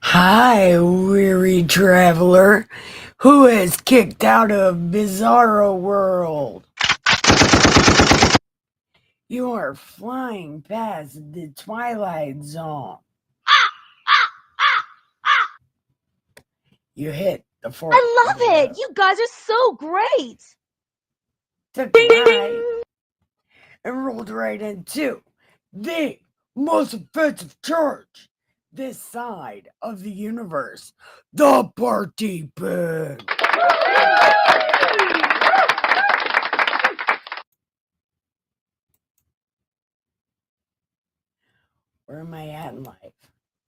Hi, weary traveler who is kicked out of Bizarro World. You are flying past the Twilight Zone. You hit the fourth. I love it. You guys are so great. Took a ride and rolled right into the most offensive church this side of the universe, the Party Pig. Where am I at in life?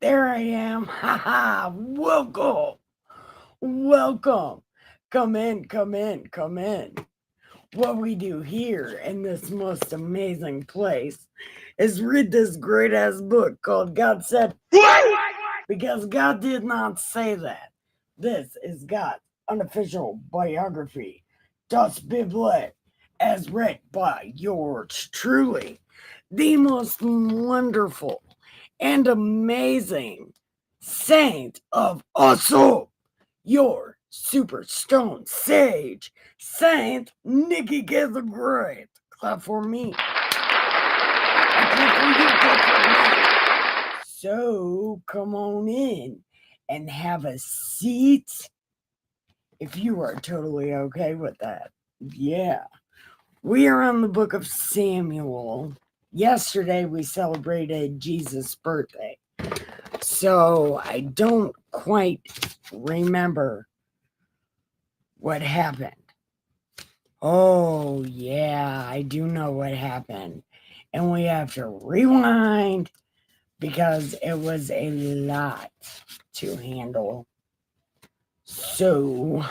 There I am. Ha! Welcome. Welcome. Come in, come in, come in. What we do here in this most amazing place is read this great ass book called God Said What? Because God did not say that. This is God's unofficial biography, Das Biblet, as read by yours truly, the most wonderful and amazing saint of also your super stone sage, Saint Nikki Get the Great. Clap for me. So come on in and have a seat if you are totally okay with that. Yeah. We are on the book of Samuel. Yesterday we celebrated Jesus' birthday. So I don't quite remember what happened. Oh, yeah, I do know what happened. And we have to rewind because it was a lot to handle. So,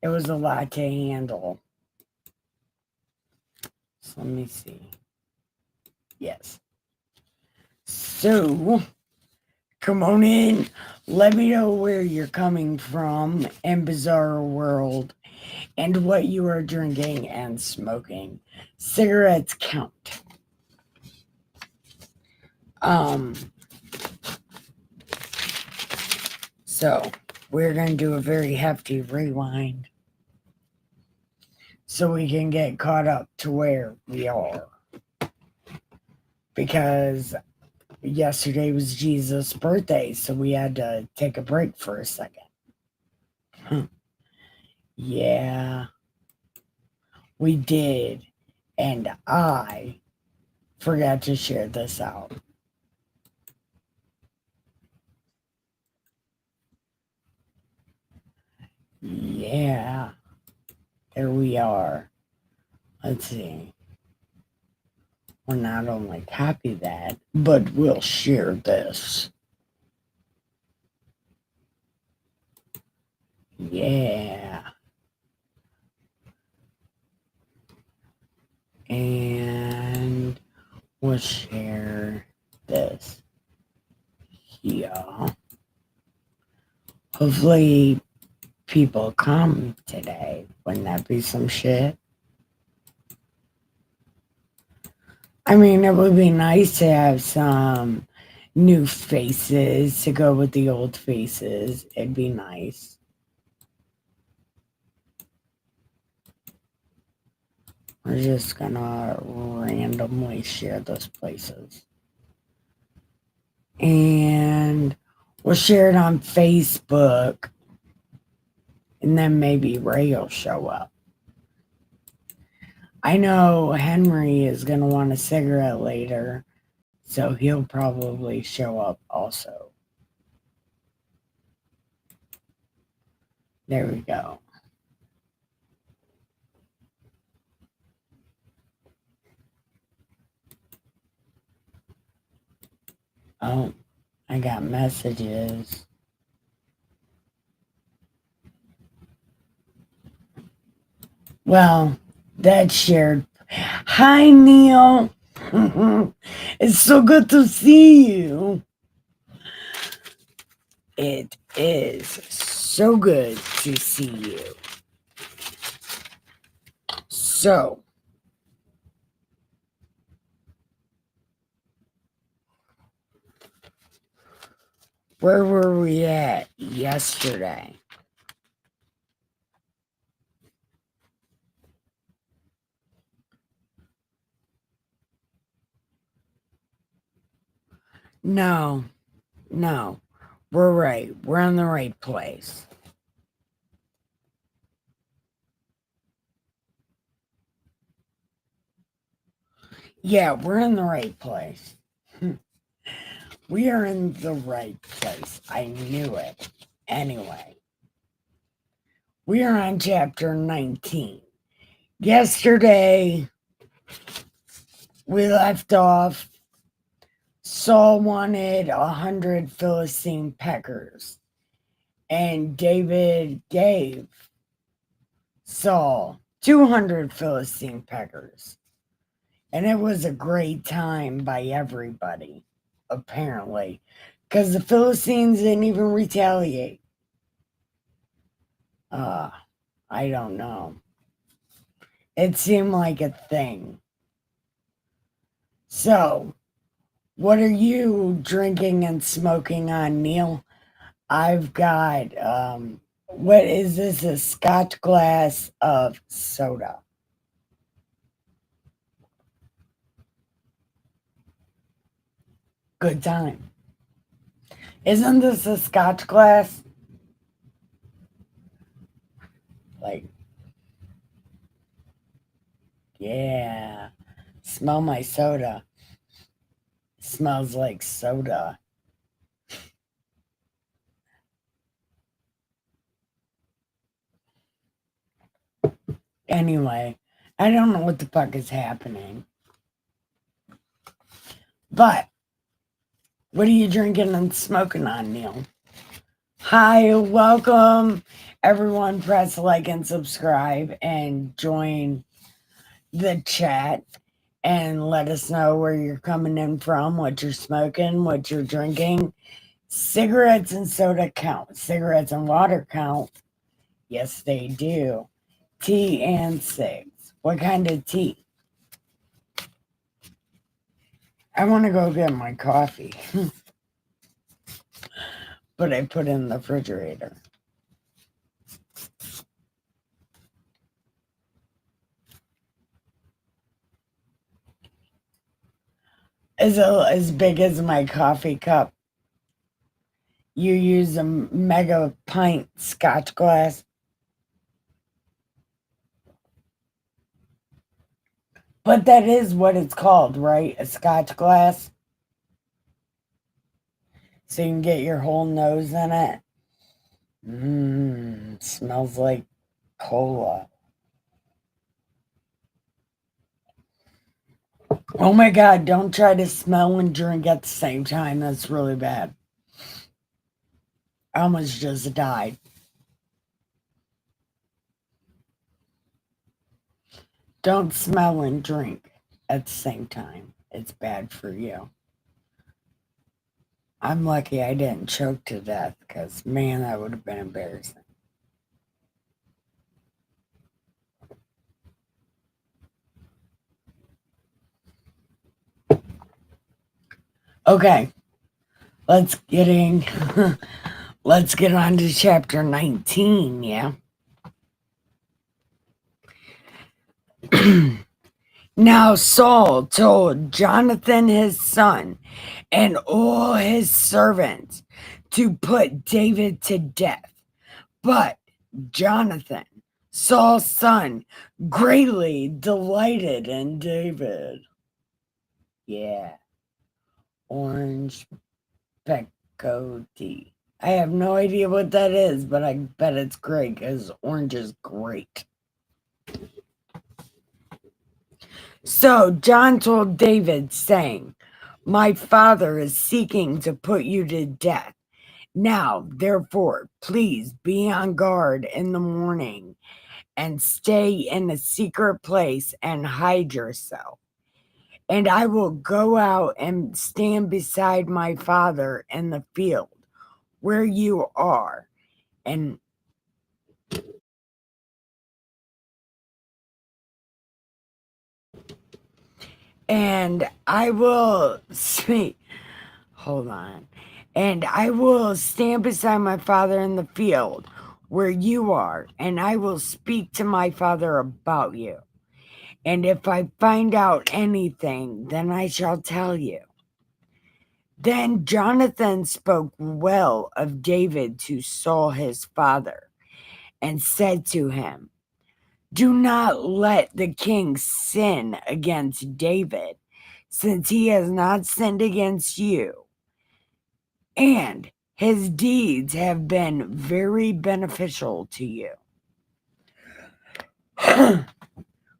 it was a lot to handle. So, let me see. Yes. So, come on in. Let me know where you're coming from in Bizarre World and what you are drinking and smoking. Cigarettes count. So we're going to do a very hefty rewind so we can get caught up to where we are. Because yesterday was Jesus' birthday, so we had to take a break for a second. Yeah, we did. And I forgot to share this out. Yeah, there we are. Let's see. We'll not only copy that, but we'll share this. Yeah. And we'll share this here. Hopefully people come today. Wouldn't that be some shit? I mean, it would be nice to have some new faces to go with the old faces. It'd be nice. We're just gonna randomly share those places. And we'll share it on Facebook. And then maybe Ray will show up. I know Henry is going to want a cigarette later, so he'll probably show up also. There we go. Oh, I got messages. Well, that's shared. Hi, Neil. It's so good to see you. It is so good to see you. So, Where were we at yesterday? No, we're right. We're in the right place. Yeah, we're in the right place. We are in the right place. I knew it. Anyway, we are on chapter 19. Yesterday, we left off. Saul wanted 100 Philistine peckers, and David gave Saul 200 Philistine peckers. And it was a great time by everybody, apparently, because the Philistines didn't even retaliate. I don't know. It seemed like a thing. So, what are you drinking and smoking on, Neil? I've got, what is this? A Scotch glass of soda. Good time. Isn't this a Scotch glass? Like, yeah. Smell my soda. Smells like soda. Anyway, I don't know what the fuck is happening. But, what are you drinking and smoking on, Neil? Hi, welcome. Everyone, press like and subscribe and join the chat and let us know where you're coming in from, what you're smoking, what you're drinking. Cigarettes and soda count. Cigarettes and water count. Yes, they do. Tea and cigs. What kind of tea? I want to go get my coffee. But I put it in the refrigerator. Is it as big as my coffee cup? You use a mega pint Scotch glass. But that is what it's called, right? A Scotch glass. So you can get your whole nose in it. Smells like cola. Oh my God, don't try to smell and drink at the same time. That's really bad. I almost just died. Don't smell and drink at the same time. It's bad for you. I'm lucky I didn't choke to death because, man, that would have been embarrassing. Okay, let's get on to chapter 19, yeah? Now Saul told Jonathan his son and all his servants to put David to death. But Jonathan, Saul's son, greatly delighted in David. Yeah. Orange Peco tea. I have no idea what that is, but I bet it's great because orange is great. So John told David, saying, my father is seeking to put you to death. Now, therefore, please be on guard in the morning and stay in a secret place and hide yourself. And I will go out and stand beside my father in the field where you are. And I will speak. Hold on. And I will stand beside my father in the field where you are, and I will speak to my father about you. And if I find out anything, then I shall tell you. Then Jonathan spoke well of David to Saul his father, and said to him, do not let the king sin against David, since he has not sinned against you. And his deeds have been very beneficial to you.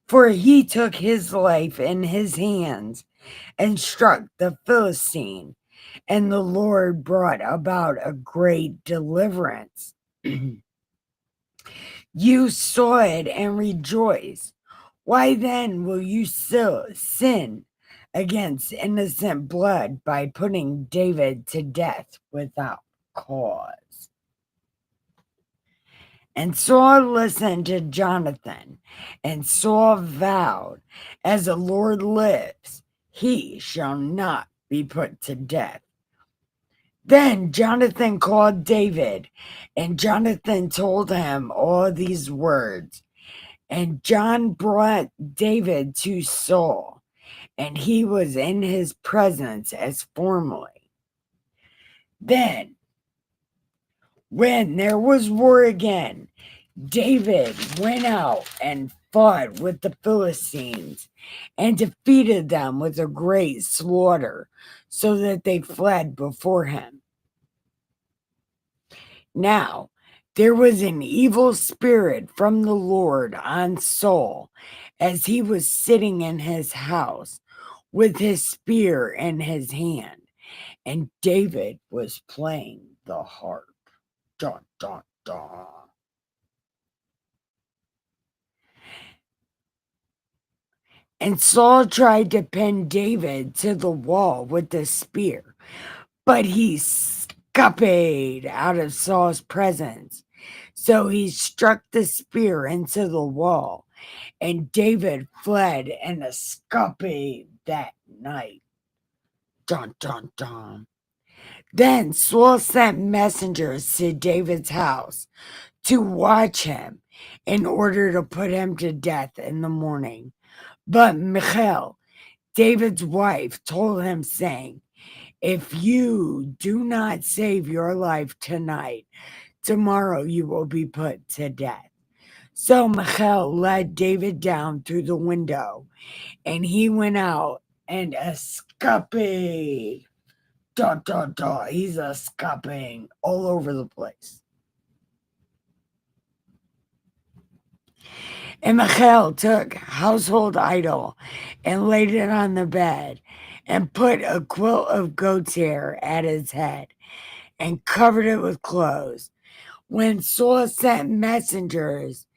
For he took his life in his hands and struck the Philistine, and the Lord brought about a great deliverance. You saw it and rejoiced. Why then will you still sin against innocent blood by putting David to death without cause? And Saul listened to Jonathan, and Saul vowed, as the Lord lives, he shall not be put to death. Then Jonathan called David, and Jonathan told him all these words. And John brought David to Saul, and he was in his presence as formerly. Then, when there was war again, David went out and fought with the Philistines and defeated them with a great slaughter, so that they fled before him. Now, there was an evil spirit from the Lord on Saul as he was sitting in his house with his spear in his hand, and David was playing the harp. Dun, dun, dun. And Saul tried to pin David to the wall with the spear, but he scupped out of Saul's presence. So he struck the spear into the wall, and David fled and escaped that night. Dun, dun, dun. Then Saul sent messengers to David's house to watch him in order to put him to death in the morning. But Michal, David's wife, told him, saying, if you do not save your life tonight, tomorrow you will be put to death. So Michal led David down through the window, and he went out and escaped. Dun, dun, dun. He's escaping all over the place. And Michal took household idol and laid it on the bed, and put a quilt of goat's hair at its head, and covered it with clothes. When Saul sent messengers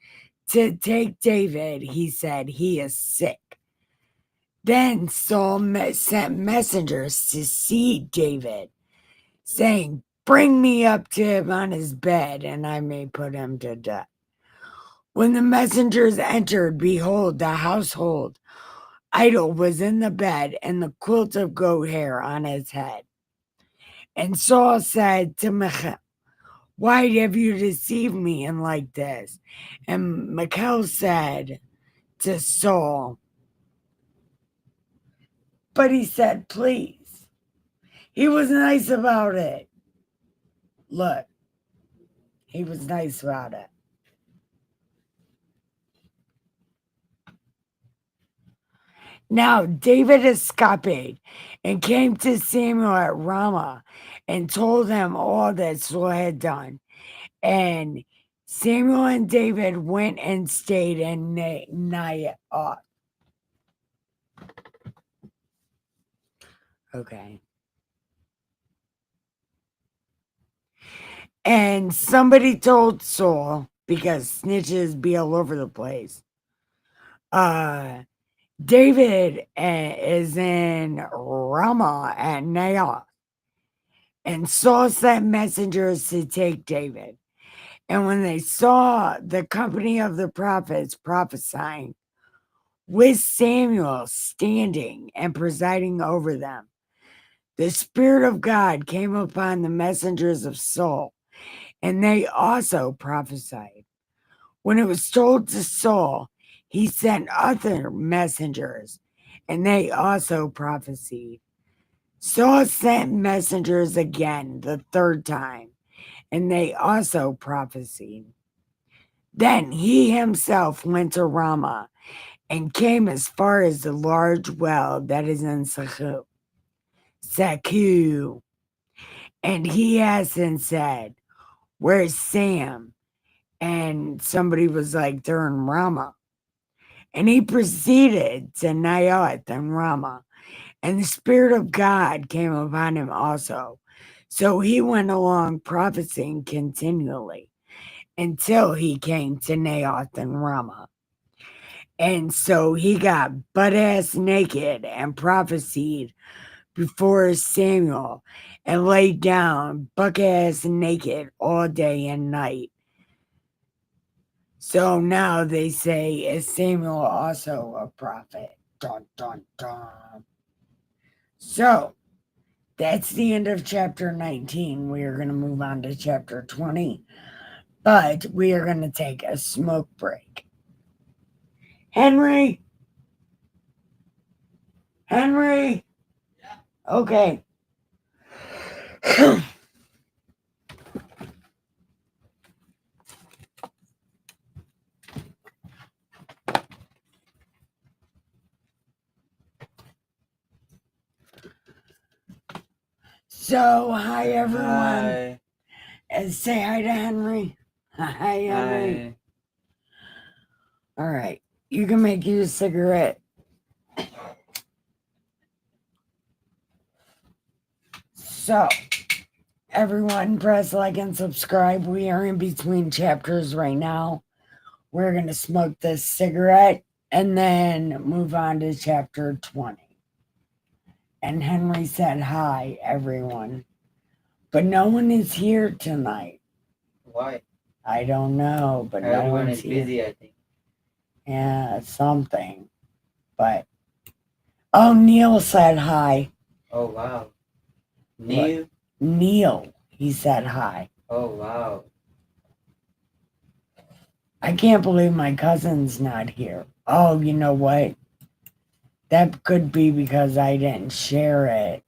to take David, he said, he is sick. Then Saul sent messengers to see David, saying, bring me up to him on his bed, and I may put him to death. When the messengers entered, behold, the household idol was in the bed, and the quilt of goat hair on his head. And Saul said to Michal, why have you deceived me in like this? And Michal said to Saul, but he said, please. He was nice about it. Look, he was nice about it. Now David escaped and came to Samuel at Ramah and told him all that Saul had done. And Samuel and David went and stayed in Naioth. Okay. And somebody told Saul, because snitches be all over the place, David is in Ramah at Naioth. And Saul sent messengers to take David. And when they saw the company of the prophets prophesying, with Samuel standing and presiding over them, the Spirit of God came upon the messengers of Saul, and they also prophesied. When it was told to Saul, he sent other messengers, and they also prophesied. Saul sent messengers again the third time, and they also prophesied. Then he himself went to Ramah and came as far as the large well that is in Saku. And he asked and said, "Where's Sam?" And somebody was like, "They're in Ramah." And he proceeded to Naioth and Ramah, and the Spirit of God came upon him also. So he went along prophesying continually until he came to Naioth and Ramah. And so he got butt ass naked and prophesied before Samuel and laid down buck ass naked all day and night. So now they say, is Samuel also a prophet? Dun, dun, dun. So that's the end of chapter 19. We are going to move on to chapter 20, but we are going to take a smoke break. Henry? Henry? Okay. So, hi everyone. Hi. And say hi to Henry. Hi, Henry. Hi. All right. You can make you a cigarette. So, everyone, press like and subscribe. We are in between chapters right now. We're going to smoke this cigarette and then move on to chapter 20. And Henry said hi, everyone. But no one is here tonight. Why? I don't know, but no Everyone one's is here. busy, I think. Yeah, something. But, oh, Neil said hi. Oh, wow. Neil? Neil, he said hi. Oh, wow. I can't believe my cousin's not here. Oh, you know what? That could be because I didn't share it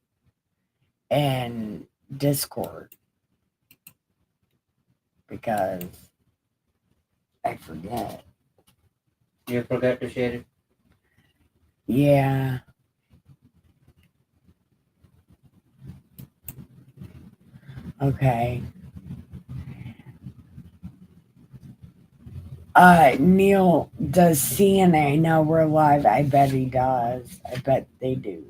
in Discord. Because I forget. You forgot to share it? Yeah. Okay. Neil, does CNA know we're live? I bet he does. I bet they do.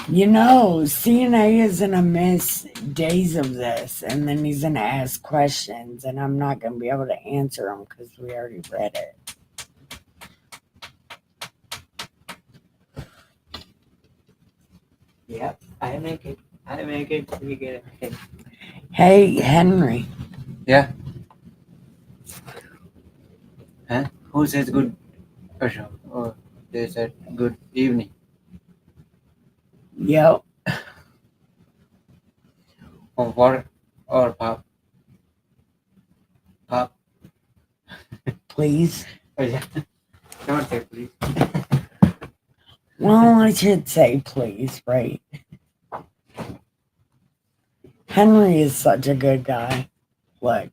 You know, CNA is gonna miss days of this, and then he's gonna ask questions, and I'm not gonna be able to answer them because we already read it. Yep, I make it. We get it. Hey, Henry. Yeah. Huh? Who says good? Oh, they said good evening. Yep. Or what? Or pop? Pop? Please. Oh, yeah. Don't say please. Well, I should say please, right? Henry is such a good guy. Look,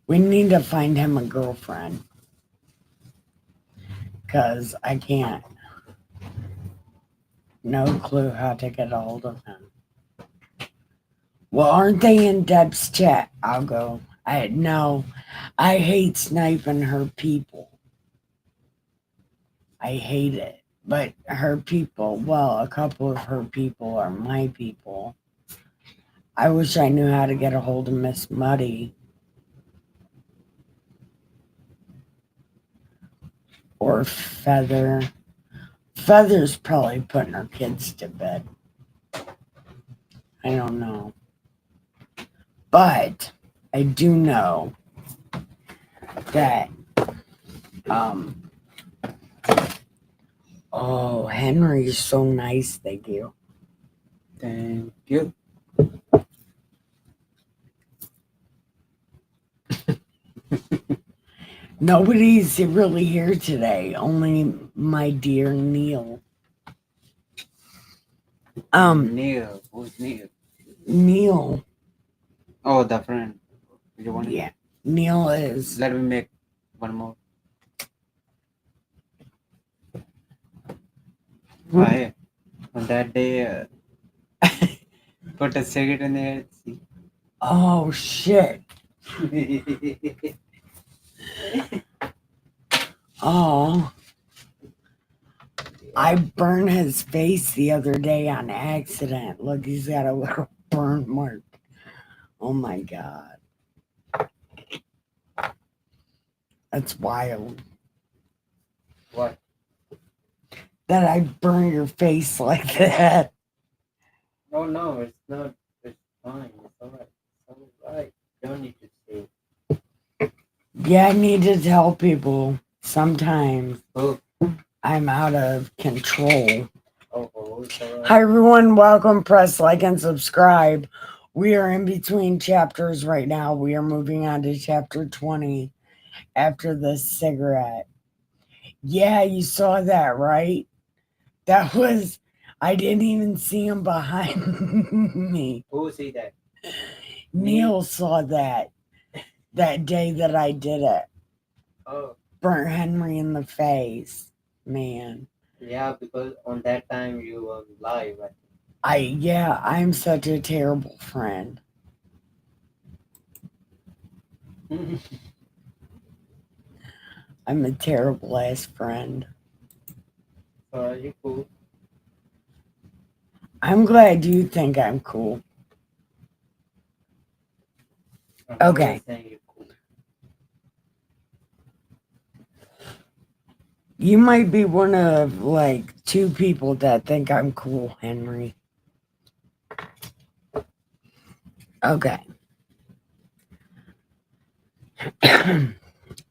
we need to find him a girlfriend. Because I can't. No clue how to get a hold of him. Well, aren't they in Deb's chat? I'll go. I hate sniping her people. I hate it. But her people, well, a couple of her people are my people. I wish I knew how to get a hold of Miss Muddy. Or Feather. Feather's probably putting her kids to bed. I don't know. But I do know that Oh, Henry is so nice. Thank you. Thank you. Nobody's really here today. Only my dear Neil. Neil. Who's Neil? Neil. Oh, the friend. You want it? Yeah. Neil is. Let me make one more. Why? On that day, put a cigarette in there. See? Oh, shit. Oh. I burned his face the other day on accident. Look, he's got a little burn mark. Oh my god. That's wild. What? That I burn your face like that. Oh no, it's not. It's fine. It's alright. It's alright. Don't need to say. Yeah, I need to tell people sometimes Oh, I'm out of control. it's alright. Hi everyone, welcome, press like and subscribe. We are in between chapters right now. We are moving on to chapter 20 after the cigarette. Yeah, you saw that, right? That was, I didn't even see him behind me. Who see that? Neil saw that day that I did it. Oh. Burnt Henry in the face, man. Yeah, because on that time you were live. I'm such a terrible friend. I'm a terrible ass friend. Are you cool? I'm glad you think I'm cool. Okay. You might be one of like 2 people that think I'm cool, Henry. Okay.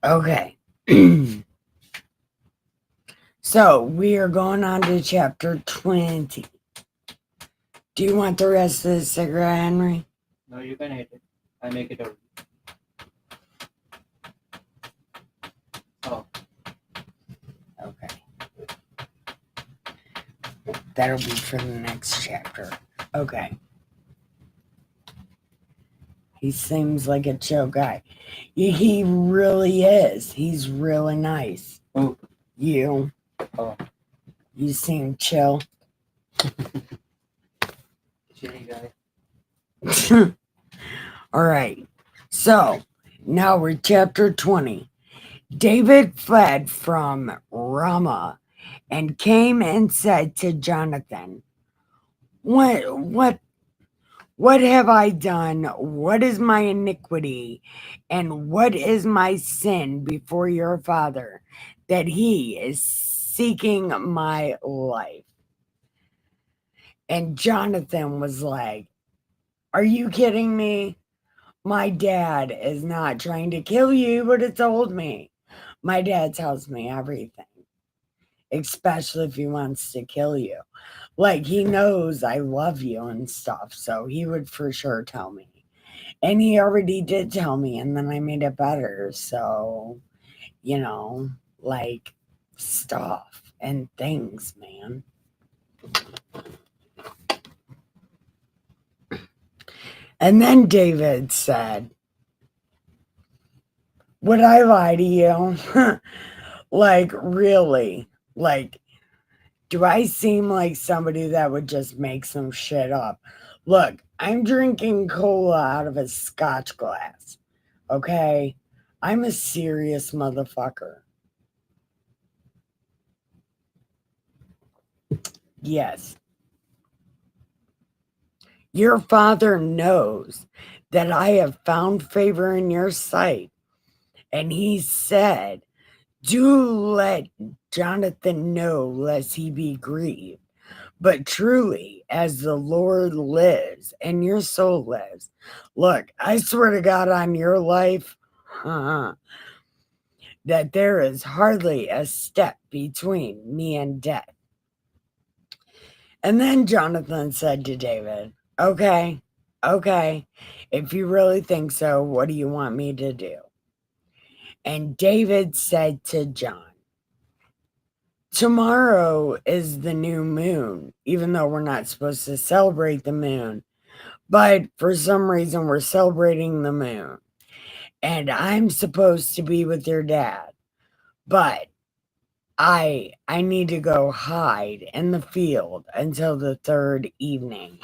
Okay. So we are going on to chapter 20. Do you want the rest of the cigarette, Henry? No, you can hit it. I make it over. Oh. Okay. That'll be for the next chapter. Okay. He seems like a chill guy. He really is. He's really nice. Who? You. Oh. You seem chill. Chilly guy. All right. So now we're chapter 20. David fled from Ramah and came and said to Jonathan, What have I done? What is my iniquity? And what is my sin before your father, that he is seeking my life? And Jonathan was like, are you kidding me? My dad is not trying to kill you, but it told me. My dad tells me everything, especially if he wants to kill you. Like, he knows I love you and stuff, so he would for sure tell me. And he already did tell me, and then I made it better. So, like stuff and things, man. And then David said, would I lie to you? Like, really? Like, do I seem like somebody that would just make some shit up? Look, I'm drinking cola out of a scotch glass. Okay? I'm a serious motherfucker. Yes. Your father knows that I have found favor in your sight. And he said, do let Jonathan know lest he be grieved. But truly, as the Lord lives and your soul lives, look, I swear to God on your life, that there is hardly a step between me and death. And then Jonathan said to David, okay, if you really think so, what do you want me to do? And David said to John, tomorrow is the new moon, even though we're not supposed to celebrate the moon. But for some reason, we're celebrating the moon. And I'm supposed to be with your dad. But I need to go hide in the field until the third evening.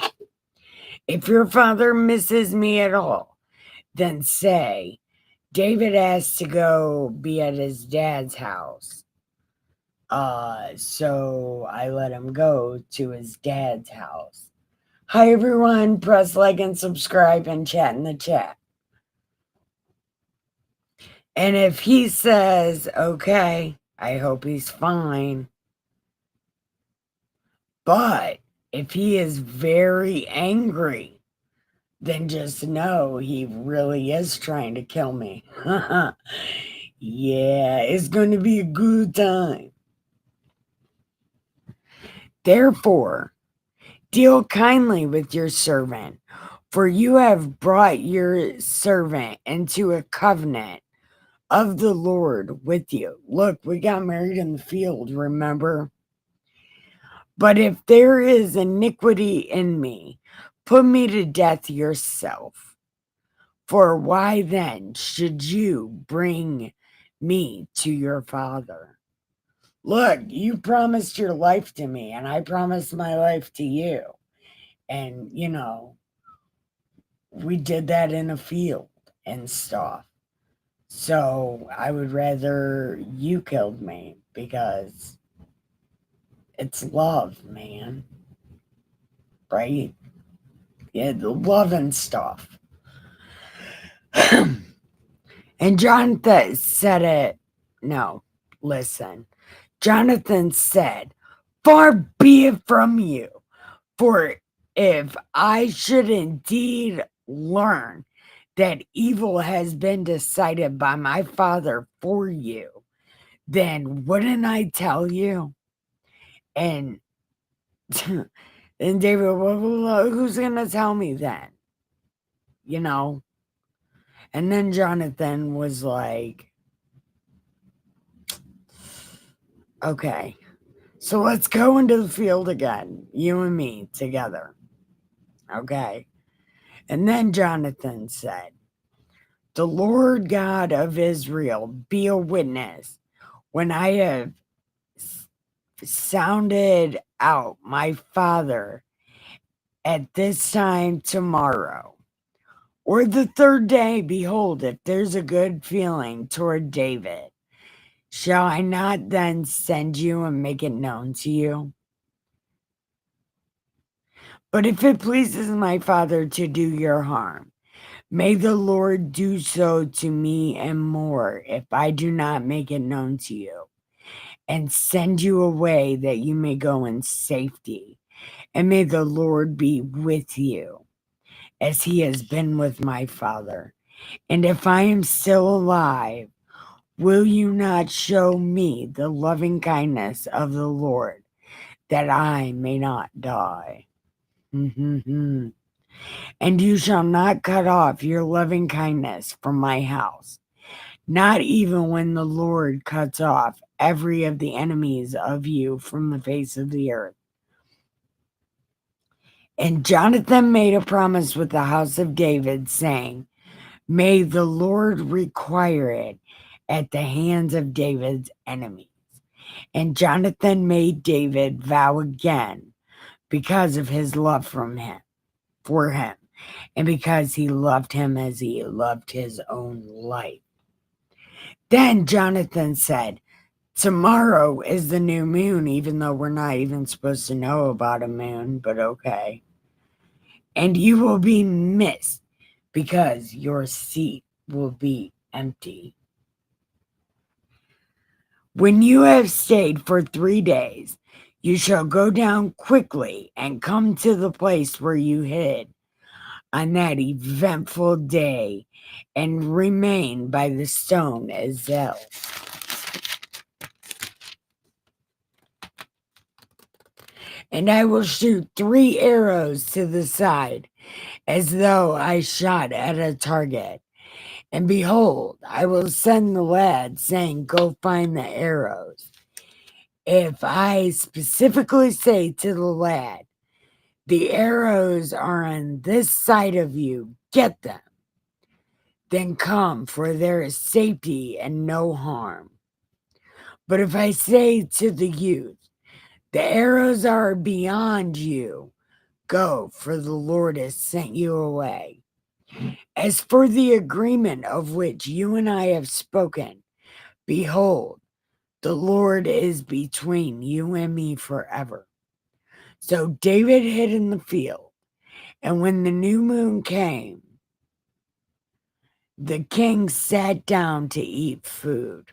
If your father misses me at all, then say, David has to go be at his dad's house. So I let him go to his dad's house. Hi everyone, press like and subscribe and chat in the chat. And if he says, okay, I hope he's fine. But if he is very angry, then just know he really is trying to kill me. Yeah, it's going to be a good time. Therefore, deal kindly with your servant, for you have brought your servant into a covenant of the Lord with you. Look, we got married in the field, remember? But if there is iniquity in me, put me to death yourself. For why then should you bring me to your father? Look, you promised your life to me, and I promised my life to you. And, we did that in a field and stuff. So I would rather you killed me because it's love, man. Right? Yeah, the love and stuff. And Jonathan said it. No, listen. Jonathan said, far be it from you, for if I should indeed learn that evil has been decided by my father for you, then wouldn't I tell you? And and David, well, who's going to tell me then? And then Jonathan was like, okay, so let's go into the field again, you and me together. Okay. And then Jonathan said, the Lord God of Israel be a witness when I have sounded out my father at this time tomorrow, or the third day, behold, if there's a good feeling toward David, shall I not then send you and make it known to you? But if it pleases my father to do your harm, may the Lord do so to me and more if I do not make it known to you, and send you away that you may go in safety. And may the Lord be with you, as he has been with my father. And if I am still alive, will you not show me the loving kindness of the Lord, that I may not die? And you shall not cut off your loving kindness from my house, not even when the Lord cuts off every of the enemies of you from the face of the earth. And Jonathan made a promise with the house of David, saying, may the Lord require it at the hands of David's enemies. And Jonathan made David vow again because of his love for him, and because he loved him as he loved his own life. Then Jonathan said, tomorrow is the new moon, even though we're not even supposed to know about a moon, but okay. And you will be missed because your seat will be empty. When you have stayed for 3 days, you shall go down quickly and come to the place where you hid on that eventful day and remain by the stone Ezel. and I will shoot 3 arrows to the side, as though I shot at a target. And behold, I will send the lad, saying, Go find the arrows. If I specifically say to the lad, the arrows are on this side of you, get them, then come, for there is safety and no harm. But if I say to the youth, the arrows are beyond you, go, for the Lord has sent you away. As for the agreement of which you and I have spoken, behold, the Lord is between you and me forever. So David hid in the field, and when the new moon came, the king sat down to eat food.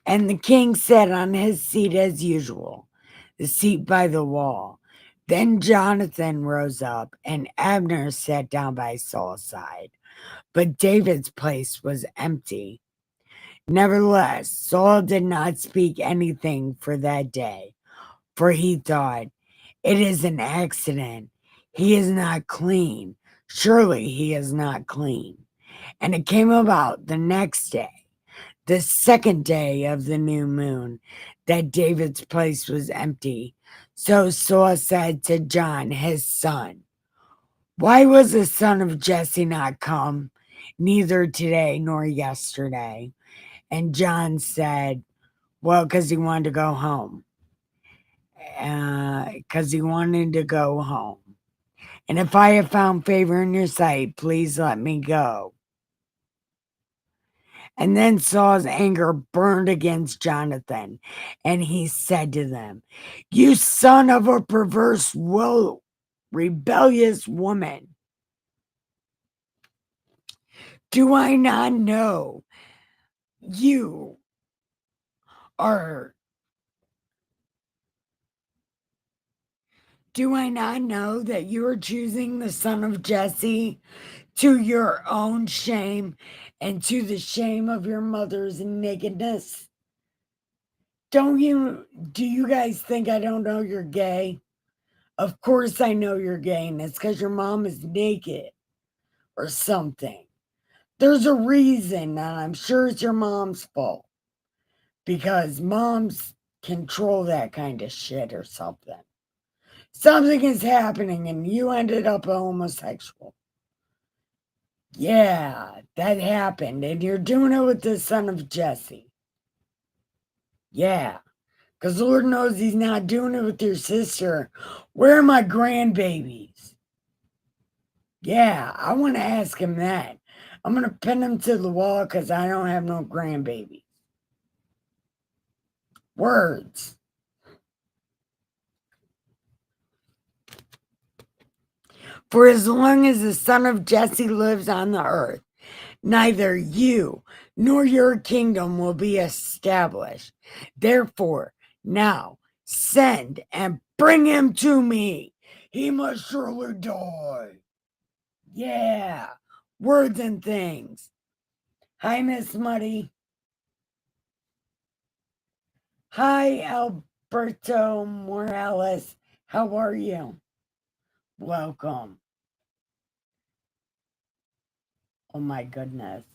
And the king sat on his seat as usual, the seat by the wall. Then Jonathan rose up, and Abner sat down by Saul's side. But David's place was empty. Nevertheless, Saul did not speak anything for that day, for he thought, It is an accident. He is not clean. Surely he is not clean. And it came about the next day, the second day of the new moon, that David's place was empty. So Saul said to John, his son, Why was the son of Jesse not come, neither today nor yesterday? And John said, Well, because he wanted to go home. Because he wanted to go home. And if I have found favor in your sight, please let me go. And then Saul's anger burned against Jonathan, and he said to them, You son of a perverse, rebellious woman. Do I not know you are... Do I not know that you are choosing the son of Jesse to your own shame and to the shame of your mother's nakedness? Do you guys think I don't know you're gay? Of course I know you're gay, and it's because your mom is naked or something. There's a reason, and I'm sure it's your mom's fault, because moms control that kind of shit or something. Something is happening and you ended up a homosexual. Yeah, that happened, and you're doing it with the son of Jesse. Yeah, because Lord knows he's not doing it with your sister. Where are my grandbabies? Yeah, I want to ask him that. I'm going to pin him to the wall because I don't have no grandbabies. Words. For as long as the son of Jesse lives on the earth, neither you nor your kingdom will be established. Therefore, now send and bring him to me. He must surely die. Yeah, words and things. Hi, Miss Muddy. Hi, Alberto Morales. How are you? Welcome. Oh my goodness.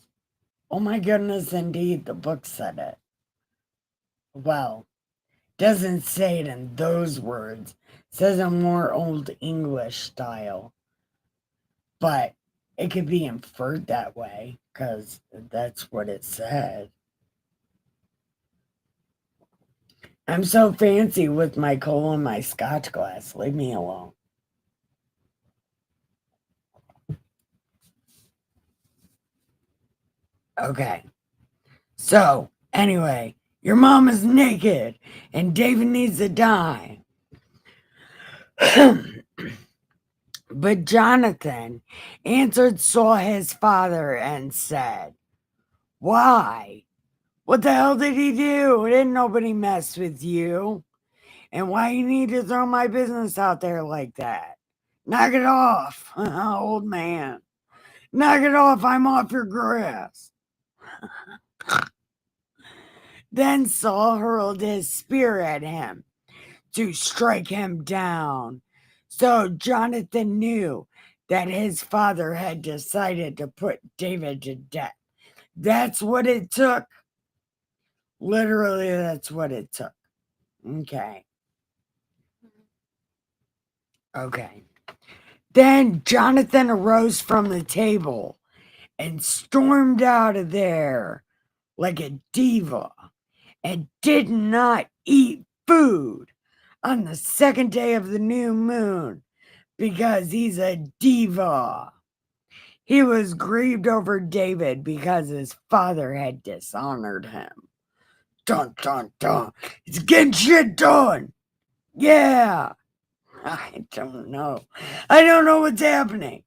Oh my goodness, indeed, the book said it. Well, doesn't say it in those words. It says a more old English style. But it could be inferred that way, because that's what it said. I'm so fancy with my cola and my scotch glass. Leave me alone. Okay. So, anyway, your mom is naked and David needs to die. But Jonathan answered Saul his father and said, Why? What the hell did he do? Didn't nobody mess with you? And why you need to throw my business out there like that? Knock it off, old man. Knock it off, I'm off your grass. Then Saul hurled his spear at him to strike him down. So Jonathan knew that his father had decided to put David to death. That's what it took. Literally, that's what it took. Okay. Okay. Then Jonathan arose from the table and stormed out of there like a diva and did not eat food on the second day of the new moon because he's a diva. He was grieved over David because his father had dishonored him. Dun, dun, dun. He's getting shit done. Yeah. I don't know. I don't know what's happening.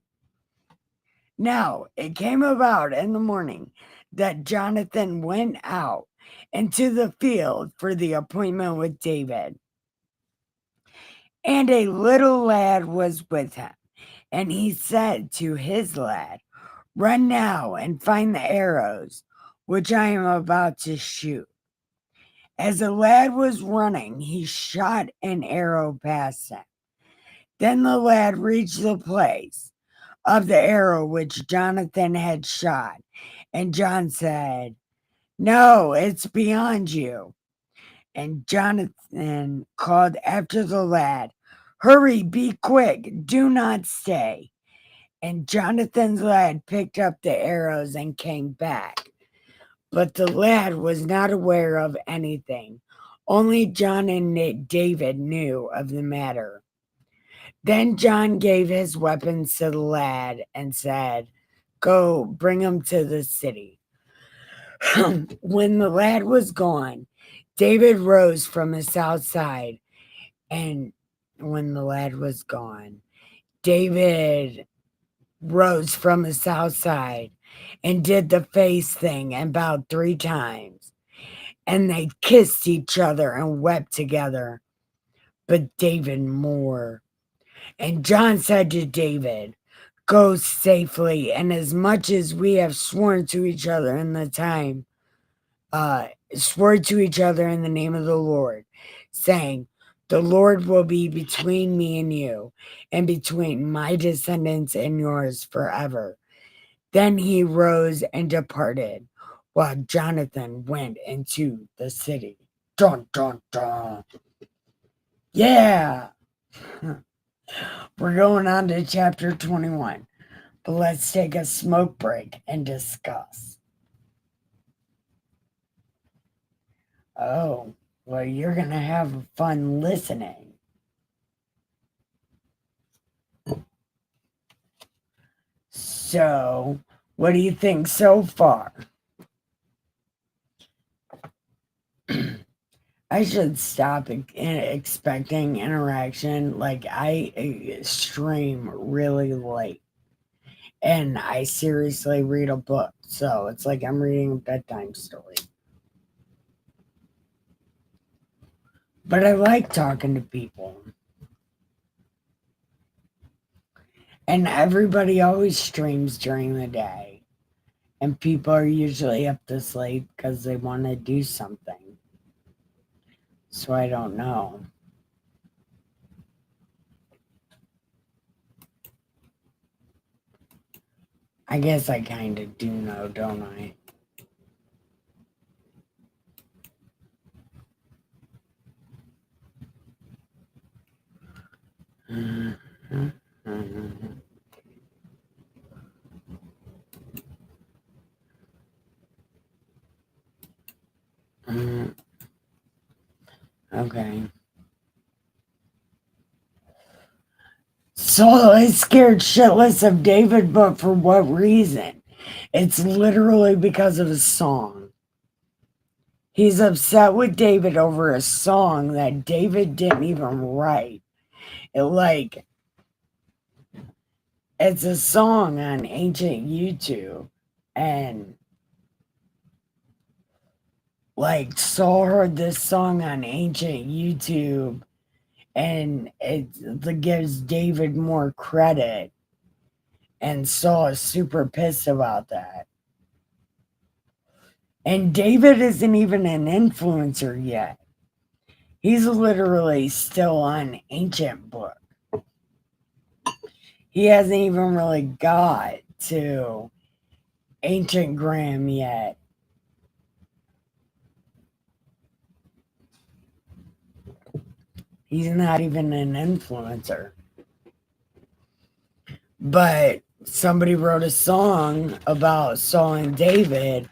Now, it came about in the morning that Jonathan went out into the field for the appointment with David. And a little lad was with him. And he said to his lad, "Run now and find the arrows, which I am about to shoot." As the lad was running, he shot an arrow past him. Then the lad reached the place of the arrow which Jonathan had shot. And John said, "No, it's beyond you." And Jonathan called after the lad, "Hurry, be quick, do not stay." And Jonathan's lad picked up the arrows and came back. But the lad was not aware of anything. Only John and David knew of the matter. Then John gave his weapons to the lad and said, "Go, bring him to the city." When the lad was gone, David rose from the south side. And when the lad was gone, David rose from the south side and did the face thing and bowed 3 times. And they kissed each other and wept together, but David more. And John said to David, "Go safely, and as much as we have sworn to each other in the time, swore to each other in the name of the Lord, saying, 'The Lord will be between me and you, and between my descendants and yours forever.'" Then he rose and departed, while Jonathan went into the city. Dun, dun, dun. Yeah. We're going on to chapter 21, but let's take a smoke break and discuss. Oh, well, you're going to have fun listening. So, what do you think so far? I should stop expecting interaction. Like, I stream really late. And I seriously read a book. So, it's like I'm reading a bedtime story. But I like talking to people. And everybody always streams during the day. And people are usually up this late because they want to do something. So I don't know. I guess I kind of do know, don't I? Okay. Saul is scared shitless of David, but for what reason? It's literally because of a song. He's upset with David over a song that David didn't even write. It's a song on ancient YouTube, and like Saul heard this song on ancient YouTube, and it gives David more credit, and Saul is super pissed about that. And David isn't even an influencer yet. He's literally still on ancient book. He hasn't even really got to ancient Graham yet. He's not even an influencer. But somebody wrote a song about Saul and David,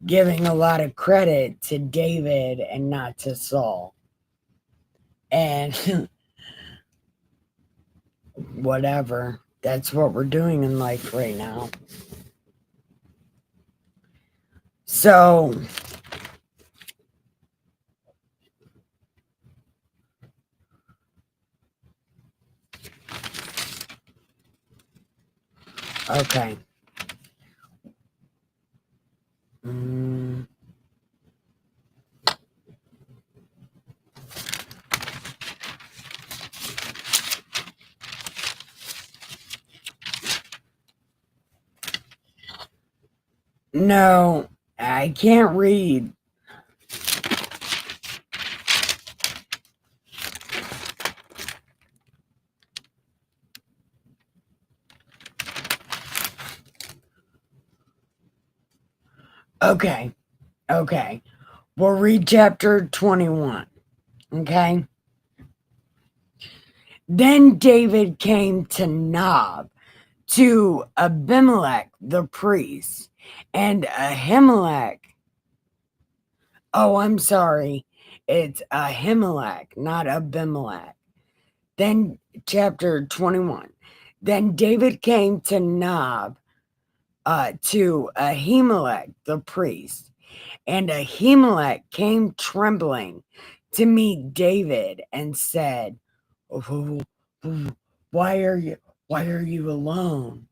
giving a lot of credit to David and not to Saul. And whatever. That's what we're doing in life right now. So, okay. No, I can't read. Okay. We'll read chapter 21. Okay. Then David came to Nob, to Abimelech the priest, and Ahimelech. Oh, I'm sorry. It's Ahimelech, not Abimelech. Then, chapter 21. Then David came to Nob, to Ahimelech the priest, and Ahimelech came trembling to meet David and said, "Oh, why are you alone?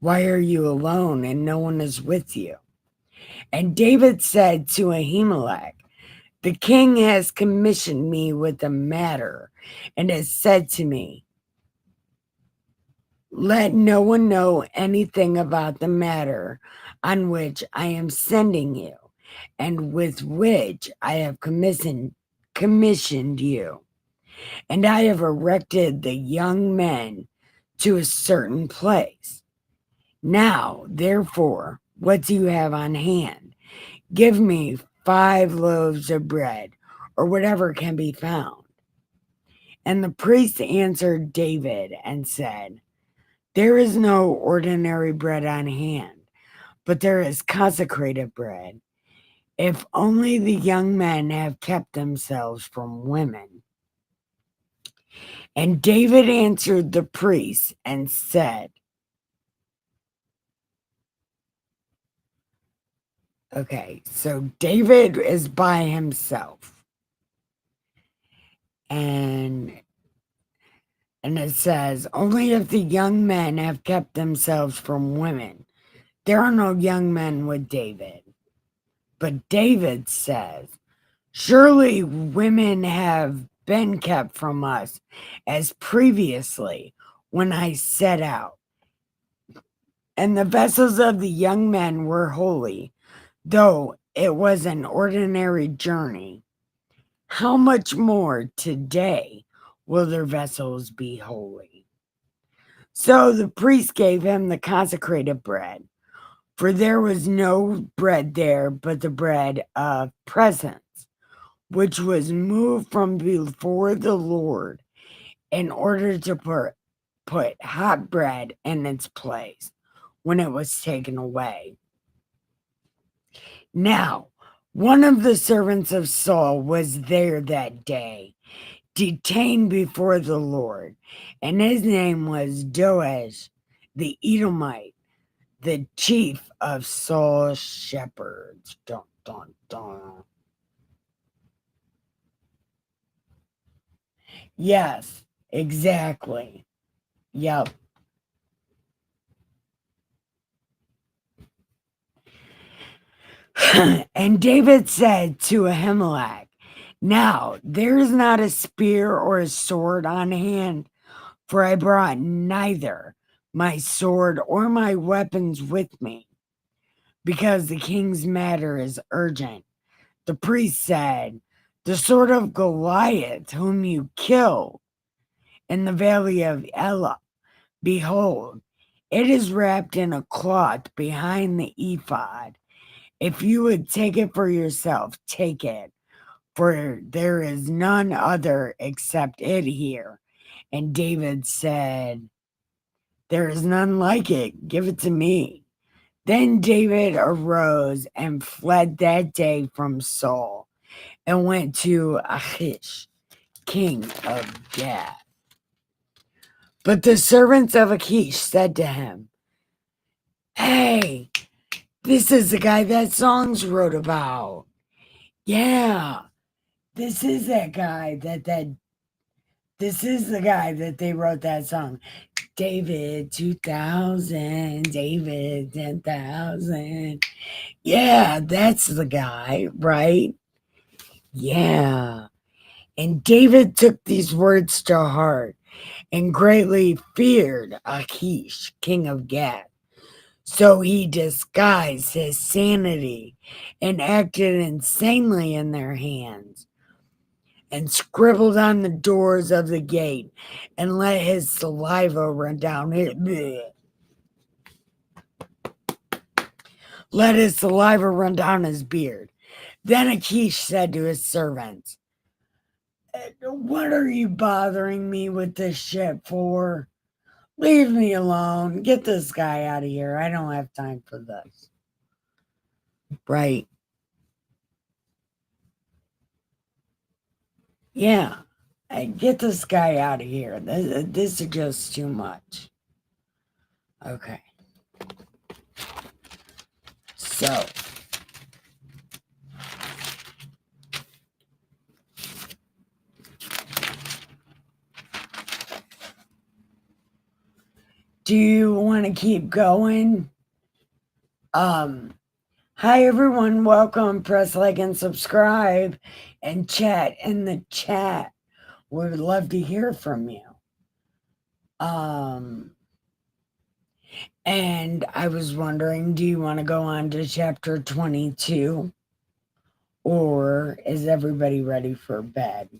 Why are you alone and no one is with you?" And David said to Ahimelech, "The king has commissioned me with a matter and has said to me, 'Let no one know anything about the matter on which I am sending you and with which I have commissioned you. And I have erected the young men to a certain place. Now, therefore, what do you have on hand? Give me 5 loaves of bread, or whatever can be found." And the priest answered David and said, "There is no ordinary bread on hand, but there is consecrated bread, if only the young men have kept themselves from women." And David answered the priest and said, okay, so David is by himself. And it says, "Only if the young men have kept themselves from women." There are no young men with David. But David says, "Surely women have been kept from us as previously when I set out. And the vessels of the young men were holy, though it was an ordinary journey. How much more today will their vessels be holy?" So the priest gave him the consecrated bread, for there was no bread there but the bread of presence, which was moved from before the Lord in order to put hot bread in its place when it was taken away. Now, one of the servants of Saul was there that day, detained before the Lord, and his name was Doeg the Edomite, the chief of Saul's shepherds. Dun, dun, dun. Yes, exactly. Yep. And David said to Ahimelech, "Now there is not a spear or a sword on hand, for I brought neither my sword or my weapons with me, because the king's matter is urgent." The priest said, the sword of Goliath, whom you killed in the valley of Elah. Behold, it is wrapped in a cloth behind the ephod. If you would take it for yourself, take it, for there is none other except it here. And David said, there is none like it. Give it to me. Then David arose and fled that day from Saul and went to Achish, king of Gath. But the servants of Achish said to him, hey, this is the guy that songs wrote about. Yeah, this is that guy this is the guy that they wrote that song. David 2000, David 10,000. Yeah, that's the guy, right? Yeah. And David took these words to heart and greatly feared Achish, king of Gath. So he disguised his sanity and acted insanely in their hands, and scribbled on the doors of the gate and let his saliva run down his beard. Then Achish said to his servants, what are you bothering me with this shit for? Leave me alone. Get this guy out of here. I don't have time for this. Right? Yeah. Get this guy out of here. This is just too much. Okay. So. Do you want to keep going? Hi everyone, welcome. Press like and subscribe and chat in the chat. We would love to hear from you. And I was wondering, do you want to go on to chapter 22? Or is everybody ready for bed?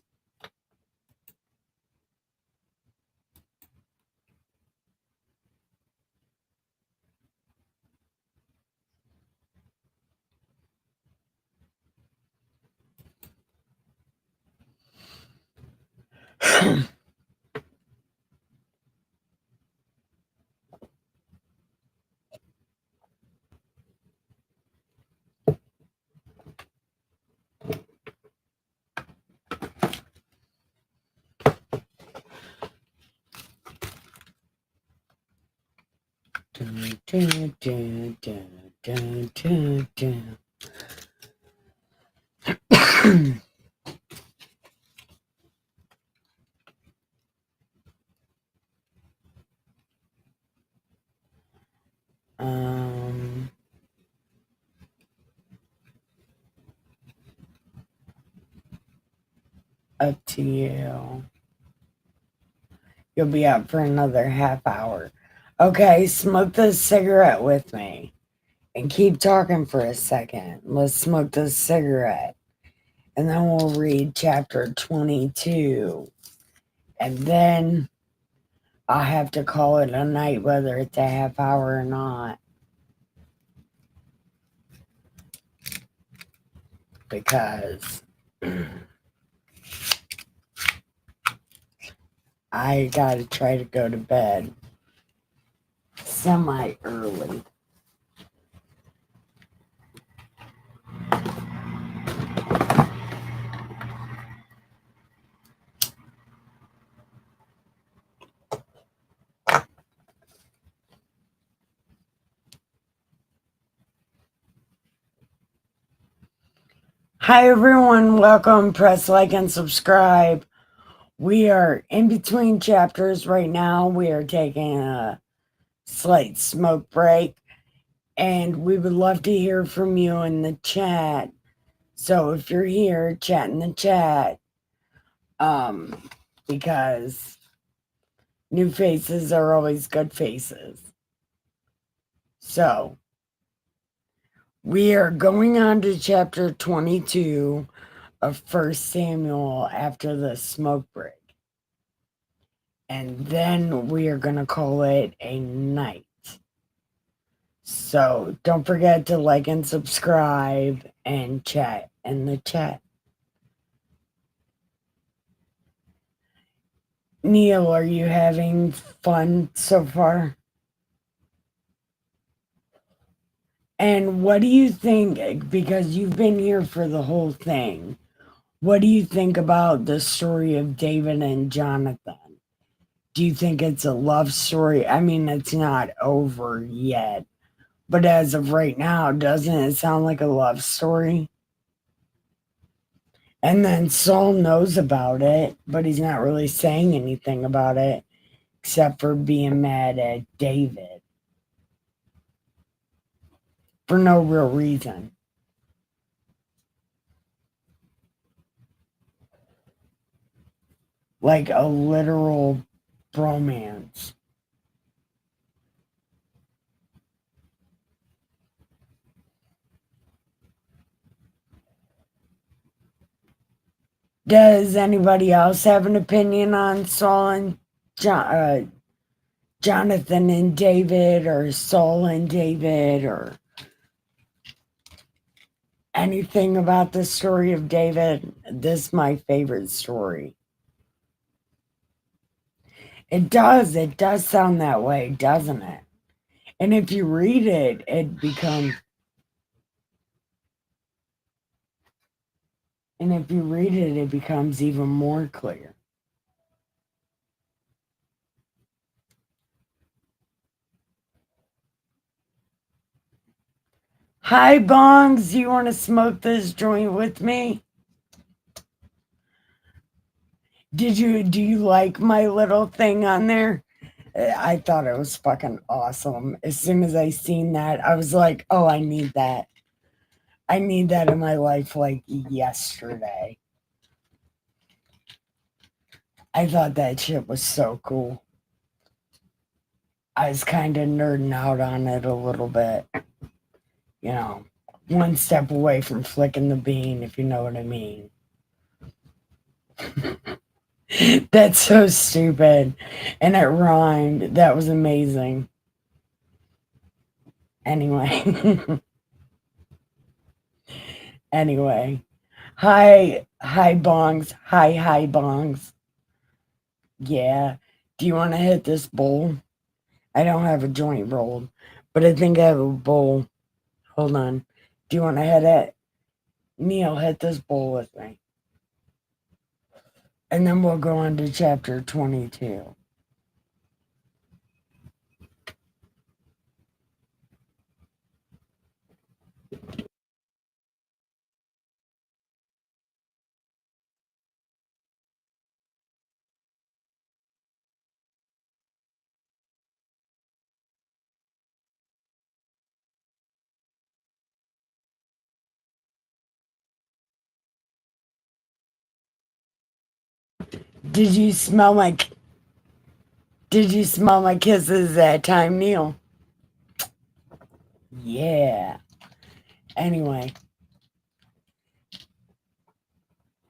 Dun, dun, dun, dun, dun, dun, dun. Up to you. You'll be up for another half hour. Okay, smoke this cigarette with me. And keep talking for a second. Let's smoke this cigarette. And then we'll read chapter 22. And then I'll have to call it a night, whether it's a half hour or not. Because I gotta try to go to bed semi-early. Hi everyone, welcome. Press like and subscribe. We are in between chapters right now. We are taking a slight smoke break, and we would love to hear from you in the chat. So if you're here, chat in the chat. Because new faces are always good faces. So we are going on to chapter 22 of First Samuel after the smoke break. And then we are going to call it a night. So don't forget to like and subscribe and chat in the chat. Neil, are you having fun so far? And what do you think, because you've been here for the whole thing, what do you think about the story of David and Jonathan? Do you think it's a love story? I mean, it's not over yet, but as of right now, doesn't it sound like a love story? And then Saul knows about it, but he's not really saying anything about it except for being mad at David for no real reason. Like a literal bromance. Does anybody else have an opinion on Saul and Jonathan and David, or Saul and David, or anything about the story of David? This is my favorite story. It does sound that way, doesn't it? And if you read it, it becomes even more clear. Hi, Bongs. You want to smoke this joint with me? Do you like my little thing on there? I thought it was fucking awesome. As soon as I seen that, I was like, oh, I need that. I need that in my life like yesterday. I thought that shit was so cool. I was kind of nerding out on it a little bit. You know, one step away from flicking the bean, if you know what I mean. That's so stupid. And it rhymed. That was amazing. Anyway. Anyway. Hi bongs. Hi bongs. Yeah. Do you want to hit this bowl? I don't have a joint rolled, but I think I have a bowl. Hold on. Do you want to hit it? Neil, hit this bowl with me. And then we'll go on to chapter 22. Did you smell my kisses that time, Neil? Yeah. Anyway.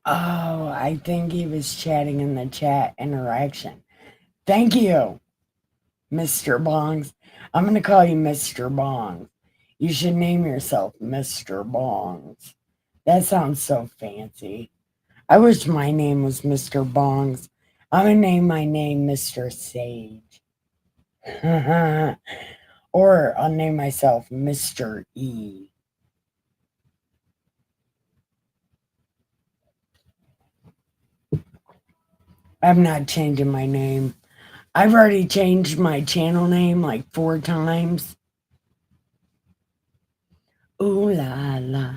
Oh, I think he was chatting in the chat interaction. Thank you, Mr. Bongs. I'm going to call you Mr. Bongs. You should name yourself Mr. Bongs. That sounds so fancy. I wish my name was Mr. Bongs. I'm going to name my name Mr. Sage. Or I'll name myself Mr. E. I'm not changing my name. I've already changed my channel name like 4 times. Ooh la la.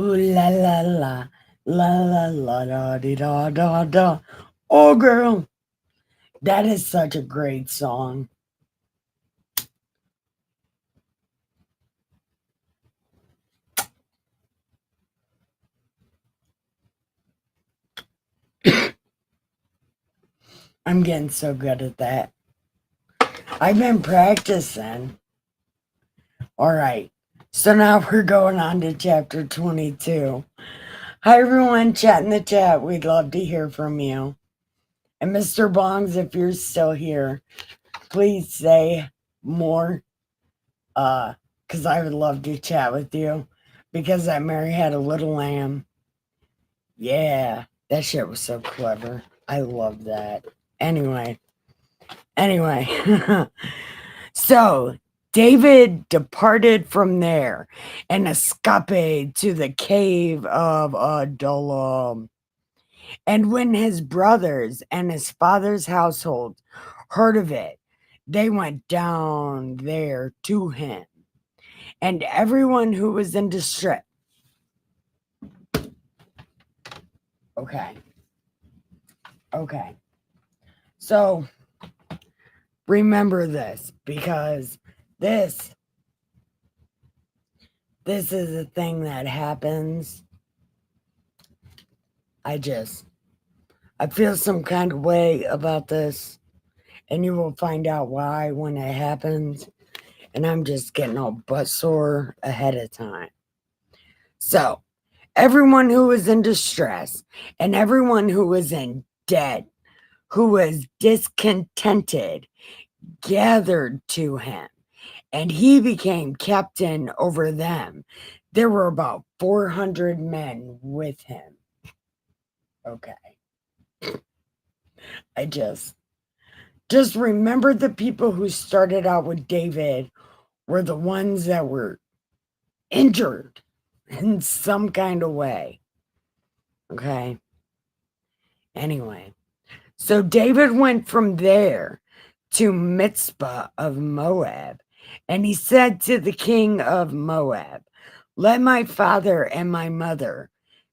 Ooh la la la. La la la da di da da da. Oh girl. That is such a great song. I'm getting so good at that. I've been practicing. All right. So now we're going on to chapter 22. Hi, everyone. Chat in the chat. We'd love to hear from you. And Mr. Bongs, if you're still here, please say more. Because I would love to chat with you. Because that Mary had a little lamb. Yeah, that shit was so clever. I love that. Anyway. So David departed from there and escaped to the cave of Adullam. And when his brothers and his father's household heard of it, they went down there to him. And everyone who was in distress. Okay. So remember this, because this is a thing that happens. I feel some kind of way about this, and you will find out why when it happens. And I'm just getting all butt sore ahead of time. So, everyone who was in distress and everyone who was in debt, who was discontented, gathered to him, and he became captain over them. There were about 400 men with him. Okay. I just remember the people who started out with David were the ones that were injured in some kind of way. Okay. Anyway, so David went from there to Mizpah of Moab, and he said to the king of Moab, "Let my father and my mother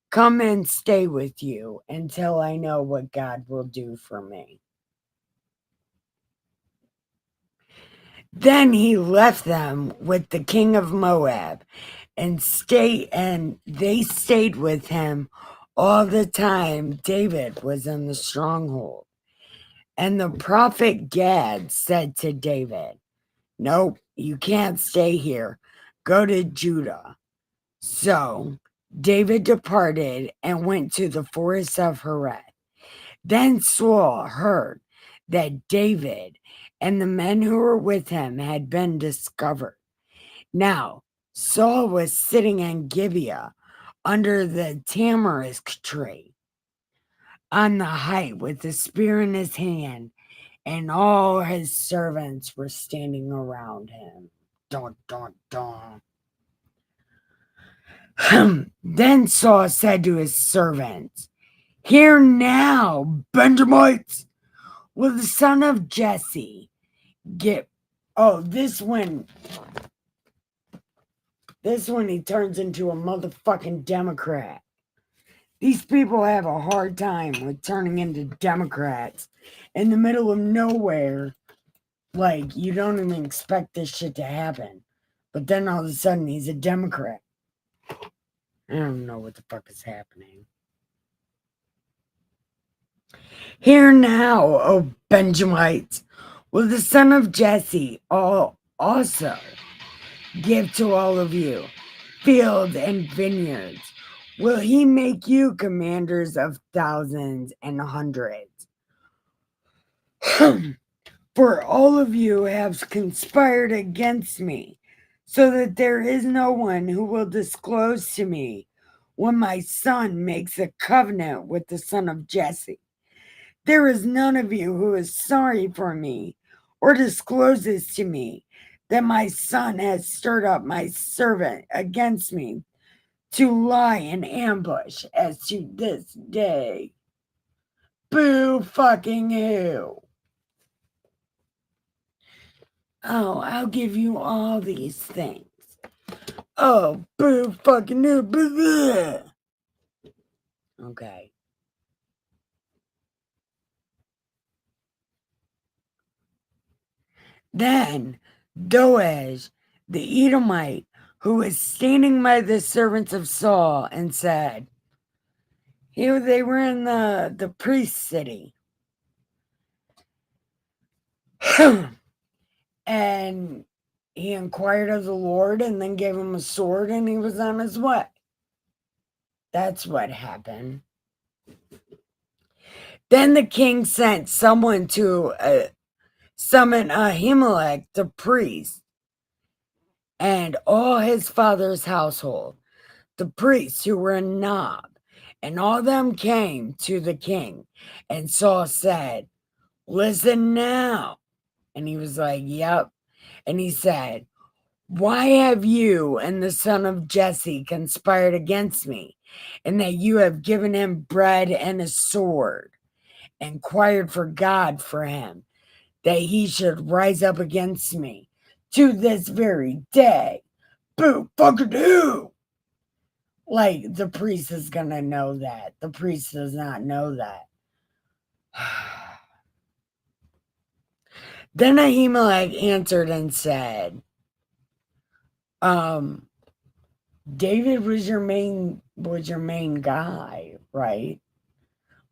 come and stay with you until I know what God will do for me." Then he left them with the king of Moab and they stayed with him all the time David was in the stronghold. And the prophet Gad said to David, "Nope, you can't stay here. Go to Judah." So David departed and went to the forest of Hereth. Then Saul heard that David and the men who were with him had been discovered. Now, Saul was sitting in Gibeah under the tamarisk tree on the height with a spear in his hand, and all his servants were standing around him. Dun, dun, dun. Then Saul said to his servants, "Hear now, Benjamites, will the son of Jesse get..." Oh, this one he turns into a motherfucking Democrat. These people have a hard time with turning into Democrats in the middle of nowhere. Like, you don't even expect this shit to happen. But then all of a sudden, he's a Democrat. I don't know what the fuck is happening. "Hear now, O Benjamites, will the son of Jesse also give to all of you fields and vineyards? Will he make you commanders of thousands and hundreds? For all of you have conspired against me, so that there is no one who will disclose to me when my son makes a covenant with the son of Jesse. There is none of you who is sorry for me or discloses to me that my son has stirred up my servant against me to lie in ambush as to this day. Boo fucking who. Oh, I'll give you all these things. Oh, boo fucking who. Blah. Okay. Then Doeg, the Edomite, who was standing by the servants of Saul, and said, here they were in the priest city. And he inquired of the Lord and then gave him a sword, and he was on his way. That's what happened. Then the king sent someone to summon Ahimelech, the priest, and all his father's household, the priests who were in Nob, and all them came to the king. And Saul said, "Listen now." And he was like, "Yep." And he said, "Why have you and the son of Jesse conspired against me, and that you have given him bread and a sword, and inquired for God for him, that he should rise up against me to this very day? Boo fucking who?" Like, the priest is gonna know that. The priest does not know that. Then Ahimelech answered and said, David was your main guy, right?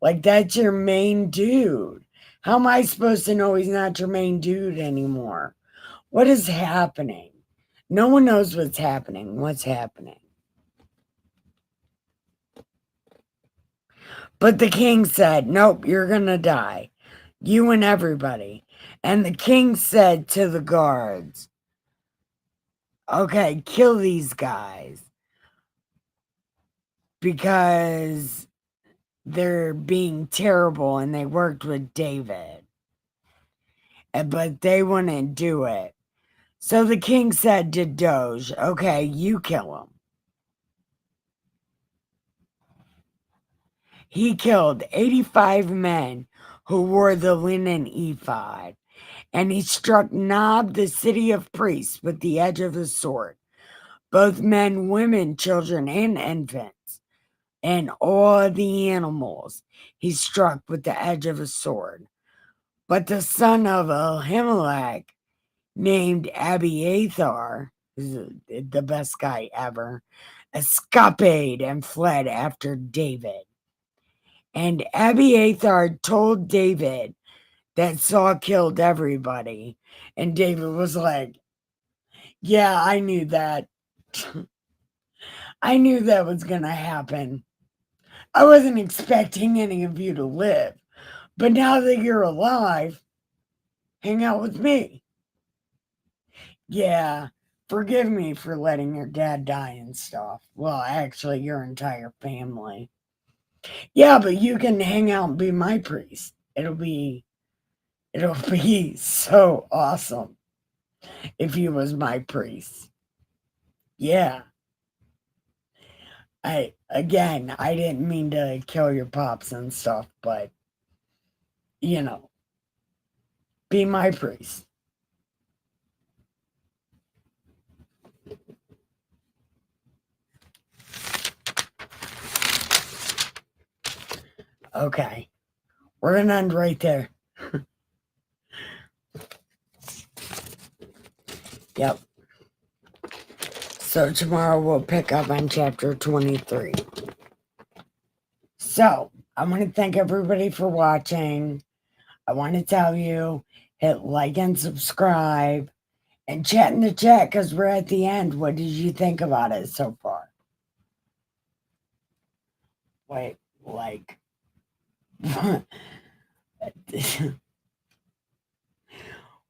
Like, that's your main dude. How am I supposed to know he's not your main dude anymore? What is happening? No one knows what's happening. What's happening? But the king said, "Nope, you're gonna die. You and everybody." And the king said to the guards, "Okay, kill these guys, because they're being terrible and they worked with David." But they wouldn't do it. So the king said to Doge, "Okay, you kill him." He killed 85 men who wore the linen ephod, and he struck Nob, the city of priests, with the edge of the sword, both men, women, children, and infants, and all the animals he struck with the edge of a sword. But the son of Ahimelech, named Abiathar, who's the best guy ever, escaped and fled after David. And Abiathar told David that Saul killed everybody. And David was like, "Yeah, I knew that. I knew that was going to happen. I wasn't expecting any of you to live. But now that you're alive, hang out with me. Yeah, forgive me for letting your dad die and stuff. Well, actually, your entire family. Yeah, but you can hang out and be my priest. It'll be so awesome if he was my priest. Yeah. I didn't mean to kill your pops and stuff, but be my priest." Okay. We're gonna end right there. Yep. So tomorrow we'll pick up on chapter 23. So I want to thank everybody for watching. I want to tell you, hit like and subscribe and chat in the chat, because we're at the end. What did you think about it so far? Wait, like,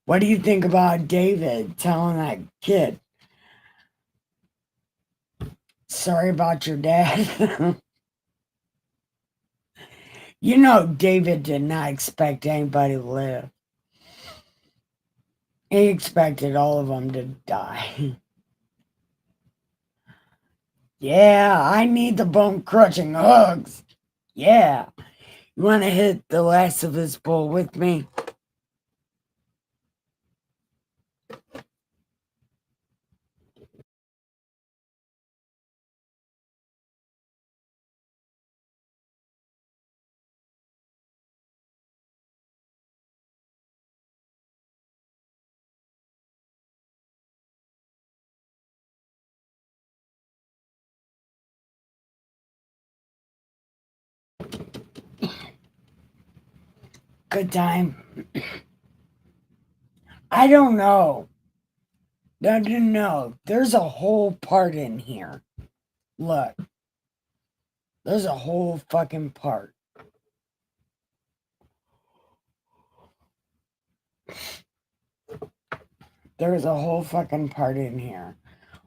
what do you think about David telling that kid, "Sorry about your dad"? David did not expect anybody to live. He expected all of them to die. Yeah, I need the bone-crushing hugs. Yeah. You want to hit the last of this bowl with me? Good time. I don't know. No. There's a whole part in here. Look. There's a whole fucking part. There's a whole fucking part in here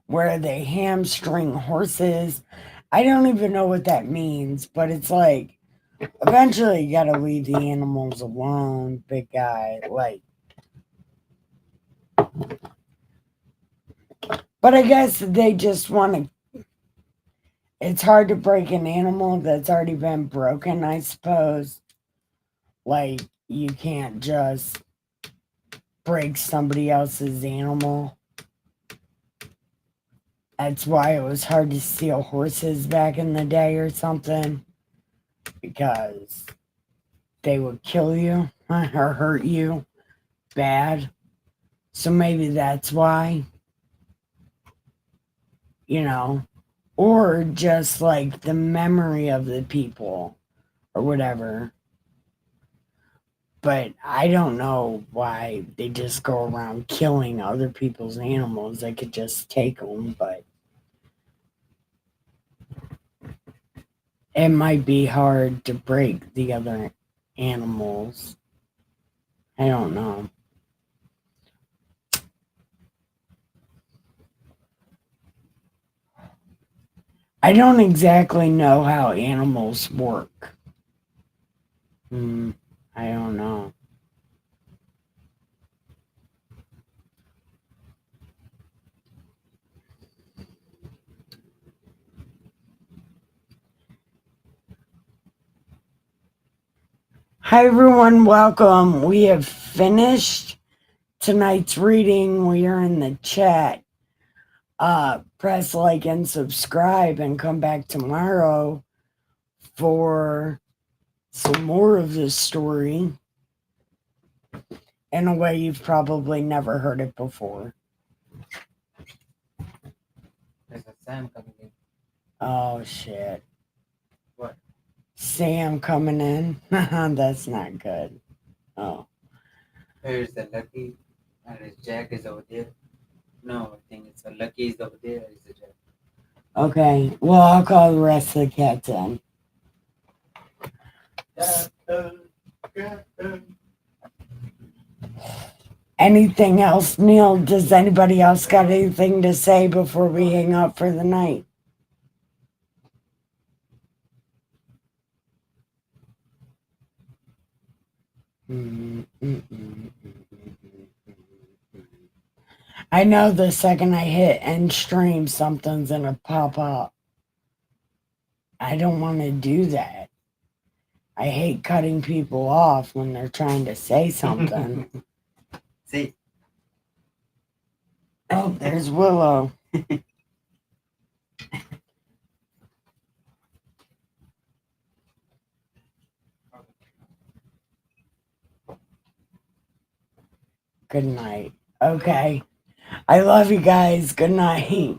where they hamstring horses. I don't even know what that means, but it's like eventually you gotta leave the animals alone, big guy. Like, but I guess they just want to. It's hard to break an animal that's already been broken, I suppose. Like, you can't just break somebody else's animal. That's why it was hard to steal horses back in the day or something, because they would kill you or hurt you bad. So maybe that's why, you know, or just like the memory of the people or whatever. But I don't know why they just go around killing other people's animals. They could just take them, but it might be hard to break the other animals. I don't know. I don't exactly know how animals work. I don't know. Hi everyone, welcome. We have finished tonight's reading. We are in the chat. Press like and subscribe and come back tomorrow for some more of this story in a way you've probably never heard it before. There's a Sam coming in. Oh shit. What? Sam coming in? That's not good. Oh. Here's the Lucky, and his Jack is over there. No, I think it's a Lucky is over there. Is the Jack? Okay. Well, I'll call the rest of the cats in. Anything else, Neil? Does anybody else got anything to say before we hang up for the night? I know the second I hit end stream, something's gonna pop up. I don't want to do that. I hate cutting people off when they're trying to say something. See? Oh, there's Willow. Good night. Okay. I love you guys. Good night.